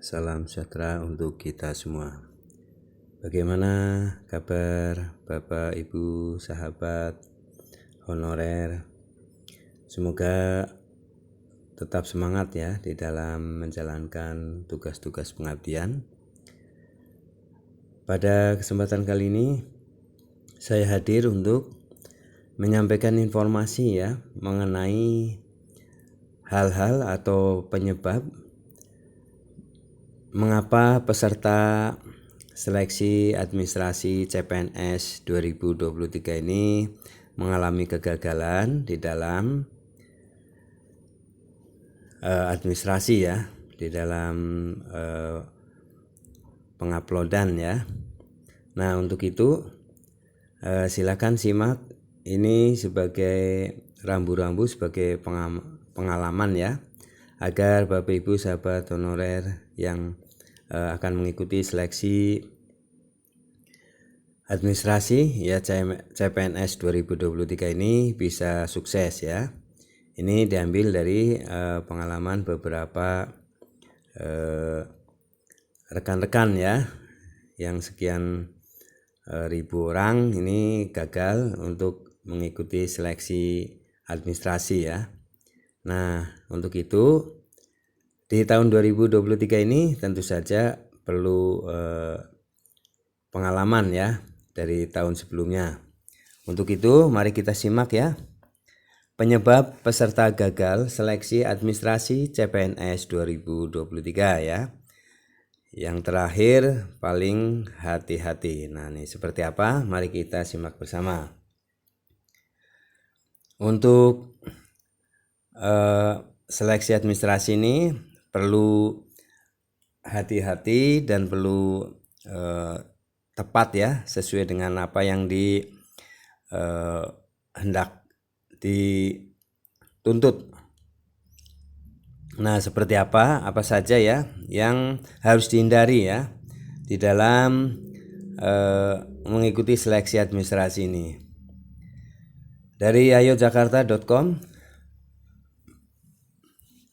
Salam sejahtera untuk kita semua. Bagaimana kabar Bapak, Ibu, sahabat honorer? Semoga tetap semangat ya di dalam menjalankan tugas-tugas pengabdian. Pada kesempatan kali ini saya hadir untuk menyampaikan informasi ya mengenai hal-hal atau penyebab mengapa peserta seleksi administrasi CPNS 2023 ini mengalami kegagalan di dalam administrasi ya, di dalam penguploadan ya. Nah, untuk itu silakan simak ini sebagai rambu-rambu, sebagai pengalaman ya, agar Bapak Ibu sahabat honorer yang akan mengikuti seleksi administrasi ya CPNS 2023 ini bisa sukses ya. Ini diambil dari pengalaman beberapa rekan-rekan ya, yang sekian ribu orang ini gagal untuk mengikuti seleksi administrasi ya. Nah, untuk itu di tahun 2023 ini tentu saja perlu pengalaman ya dari tahun sebelumnya. Untuk itu mari kita simak ya penyebab peserta gagal seleksi administrasi CPNS 2023 ya. Yang terakhir paling hati-hati. Nah, ini seperti apa? Mari kita simak bersama. Untuk seleksi administrasi ini perlu hati-hati dan perlu tepat ya, sesuai dengan apa yang hendak dituntut. Nah, seperti apa saja ya yang harus dihindari ya di dalam mengikuti seleksi administrasi ini. Dari ayojakarta.com,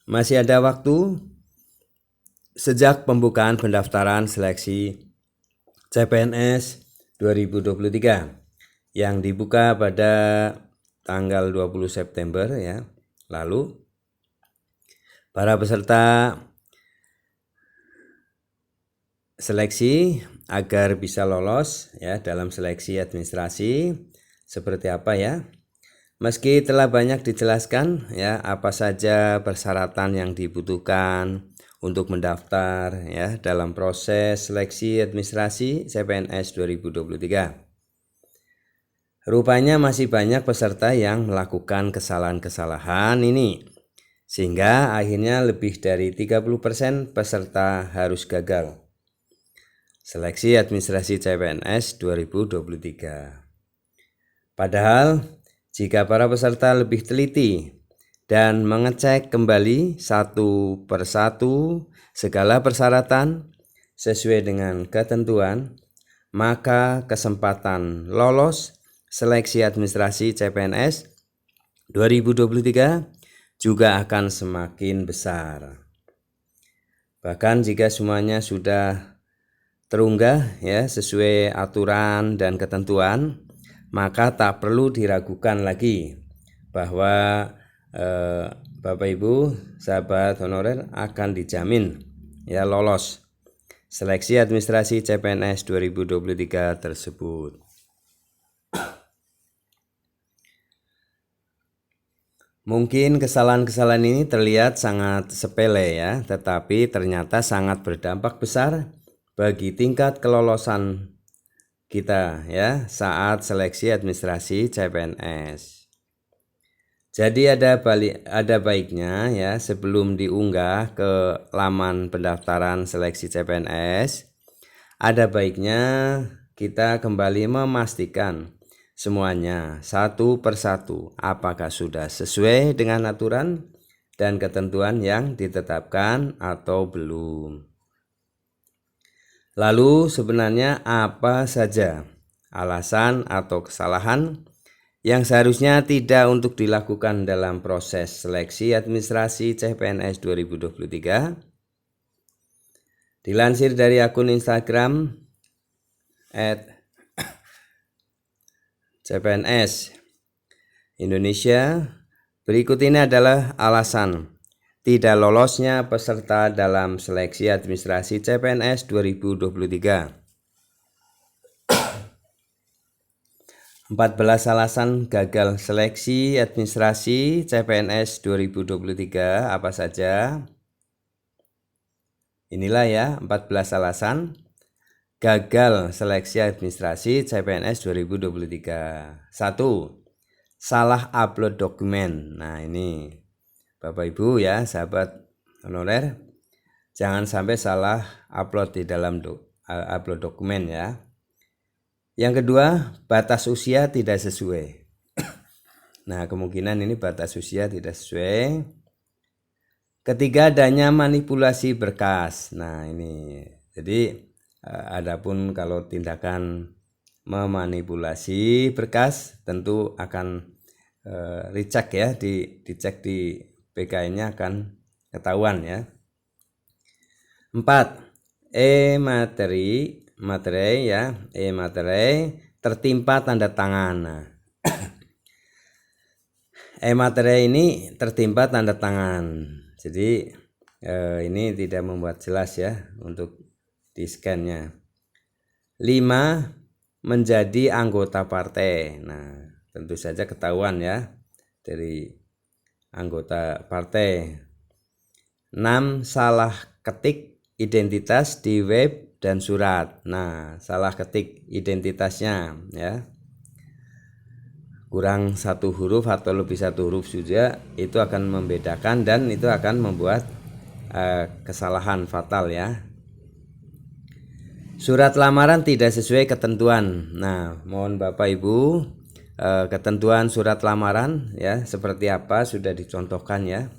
masih ada waktu sejak pembukaan pendaftaran seleksi CPNS 2023 yang dibuka pada tanggal 20 September ya lalu. Para peserta seleksi agar bisa lolos ya dalam seleksi administrasi seperti apa ya. Meski telah banyak dijelaskan ya apa saja persyaratan yang dibutuhkan untuk mendaftar ya dalam proses seleksi administrasi CPNS 2023. Rupanya masih banyak peserta yang melakukan kesalahan-kesalahan ini, sehingga akhirnya lebih dari 30% peserta harus gagal seleksi administrasi CPNS 2023. Padahal jika para peserta lebih teliti dan mengecek kembali satu persatu segala persyaratan sesuai dengan ketentuan, maka kesempatan lolos seleksi administrasi CPNS 2023 juga akan semakin besar. Bahkan jika semuanya sudah terunggah ya sesuai aturan dan ketentuan, maka tak perlu diragukan lagi bahwa Bapak Ibu sahabat honorer akan dijamin ya lolos seleksi administrasi CPNS 2023 tersebut. Mungkin kesalahan-kesalahan ini terlihat sangat sepele ya, tetapi ternyata sangat berdampak besar bagi tingkat kelolosan kita ya saat seleksi administrasi CPNS. Jadi ada baiknya ya sebelum diunggah ke laman pendaftaran seleksi CPNS, ada baiknya kita kembali memastikan semuanya satu persatu apakah sudah sesuai dengan aturan dan ketentuan yang ditetapkan atau belum. Lalu sebenarnya apa saja alasan atau kesalahan yang seharusnya tidak untuk dilakukan dalam proses seleksi administrasi CPNS 2023? Dilansir dari akun Instagram @cpns Indonesia, berikut ini adalah alasan tidak lolosnya peserta dalam seleksi administrasi CPNS 2023. 14 alasan gagal seleksi administrasi CPNS 2023 apa saja? Inilah ya 14 alasan gagal seleksi administrasi CPNS 2023. 1. Salah upload dokumen. Nah, ini Bapak Ibu ya, sahabat honorer, jangan sampai salah upload di dalam upload dokumen ya. Yang kedua, batas usia tidak sesuai. Nah, kemungkinan ini batas usia tidak sesuai. Ketiga, adanya manipulasi berkas. Nah, ini jadi adapun kalau tindakan memanipulasi berkas tentu akan recheck ya, dicek di PKN-nya akan ketahuan ya. 4. Materai ya, tertimpa tanda tangan. Nah, materai ini tertimpa tanda tangan. Jadi ini tidak membuat jelas ya untuk di scan-nya. 5. Menjadi anggota partai. Nah, tentu saja ketahuan ya dari anggota partai. 6. Salah ketik identitas di web dan surat. Nah, salah ketik identitasnya ya, kurang satu huruf atau lebih satu huruf saja itu akan membedakan dan itu akan membuat kesalahan fatal ya. Surat lamaran tidak sesuai ketentuan. Nah, mohon Bapak Ibu, ketentuan surat lamaran ya seperti apa sudah dicontohkan ya.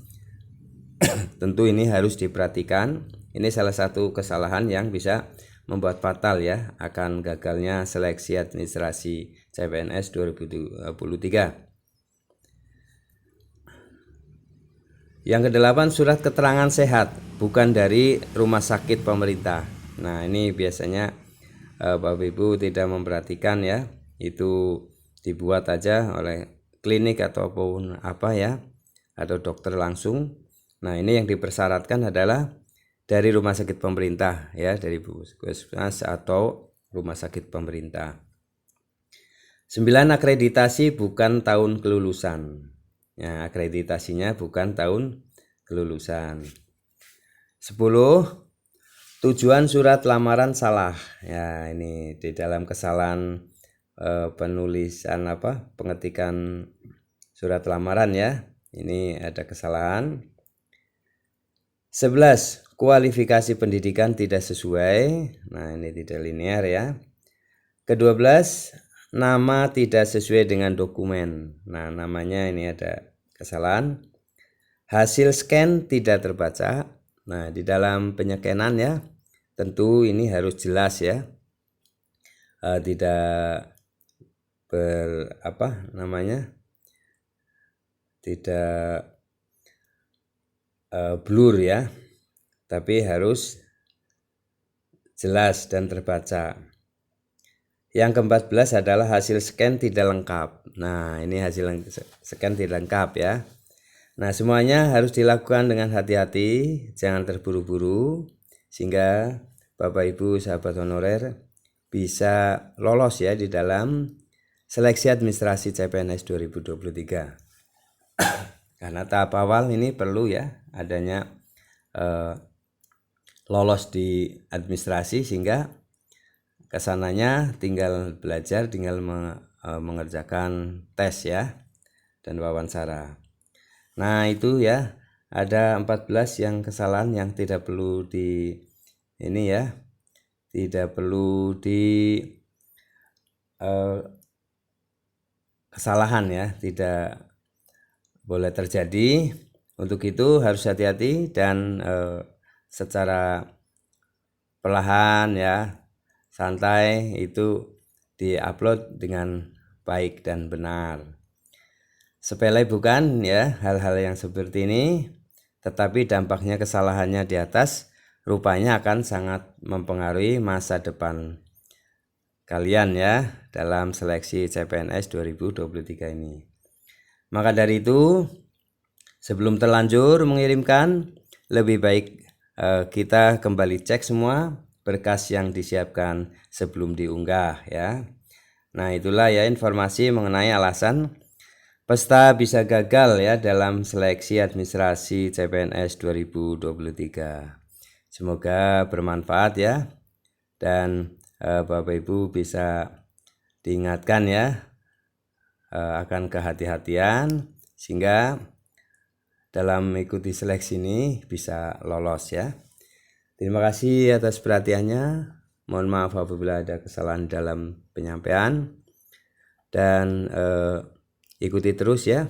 Tentu ini harus diperhatikan. Ini salah satu kesalahan yang bisa membuat fatal ya akan gagalnya seleksi administrasi CPNS 2023. Yang kedelapan, surat keterangan sehat bukan dari rumah sakit pemerintah. Nah, ini biasanya Bapak Ibu tidak memperhatikan ya, itu dibuat aja oleh klinik ataupun apa ya, atau dokter langsung. Nah, ini yang dipersyaratkan adalah dari rumah sakit pemerintah ya, dari puskesmas atau rumah sakit pemerintah. 9. Akreditasi bukan tahun kelulusan. Ya, akreditasinya bukan tahun kelulusan. 10. Tujuan surat lamaran salah. Ya, ini di dalam kesalahan penulisan pengetikan surat lamaran ya. Ini ada kesalahan. 11. Kualifikasi pendidikan tidak sesuai. Nah, ini tidak linear ya. Ke-12, nama tidak sesuai dengan dokumen. Nah, namanya ini ada kesalahan. Hasil scan tidak terbaca. Nah, di dalam penyekenan ya, tentu ini harus jelas ya. Tidak tidak blur ya, tapi harus jelas dan terbaca. Yang ke-14 adalah hasil scan tidak lengkap. Nah, ini hasil scan tidak lengkap ya. Nah, semuanya harus dilakukan dengan hati-hati, jangan terburu-buru, sehingga Bapak Ibu sahabat honorer bisa lolos ya di dalam seleksi administrasi CPNS 2023. Karena tahap awal ini perlu ya adanya lolos di administrasi, sehingga kesananya tinggal belajar, tinggal mengerjakan tes ya dan wawancara. Nah, itu ya, ada 14 yang kesalahan yang tidak perlu kesalahan ya, tidak boleh terjadi. Untuk itu harus hati-hati dan secara perlahan ya, santai, itu diupload dengan baik dan benar. Sepele bukan ya hal-hal yang seperti ini, tetapi dampaknya kesalahannya di atas rupanya akan sangat mempengaruhi masa depan kalian ya dalam seleksi CPNS 2023 ini. Maka dari itu, sebelum terlanjur mengirimkan, lebih baik kita kembali cek semua berkas yang disiapkan sebelum diunggah ya. Nah, itulah ya informasi mengenai alasan peserta bisa gagal ya dalam seleksi administrasi CPNS 2023. Semoga bermanfaat ya, dan Bapak Ibu bisa diingatkan ya akan kehati-hatian sehingga dalam mengikuti seleksi ini bisa lolos ya. Terima kasih atas perhatiannya. Mohon maaf apabila ada kesalahan dalam penyampaian, dan ikuti terus ya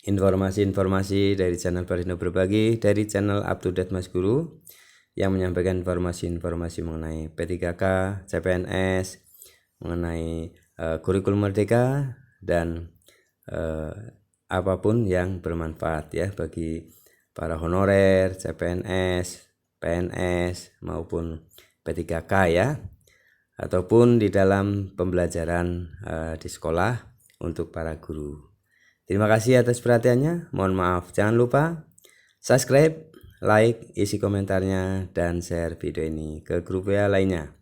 informasi-informasi dari channel Barisno Berbagi, dari channel Up to Date Mas Guru yang menyampaikan informasi-informasi mengenai P3K, CPNS, mengenai kurikulum merdeka, dan apapun yang bermanfaat ya bagi para honorer, CPNS, PNS maupun P3K ya, ataupun di dalam pembelajaran di sekolah untuk para guru. Terima kasih atas perhatiannya. Mohon maaf, jangan lupa subscribe, like, isi komentarnya, dan share video ini ke grup WA lainnya.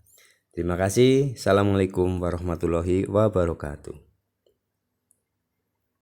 Terima kasih. Assalamualaikum warahmatullahi wabarakatuh.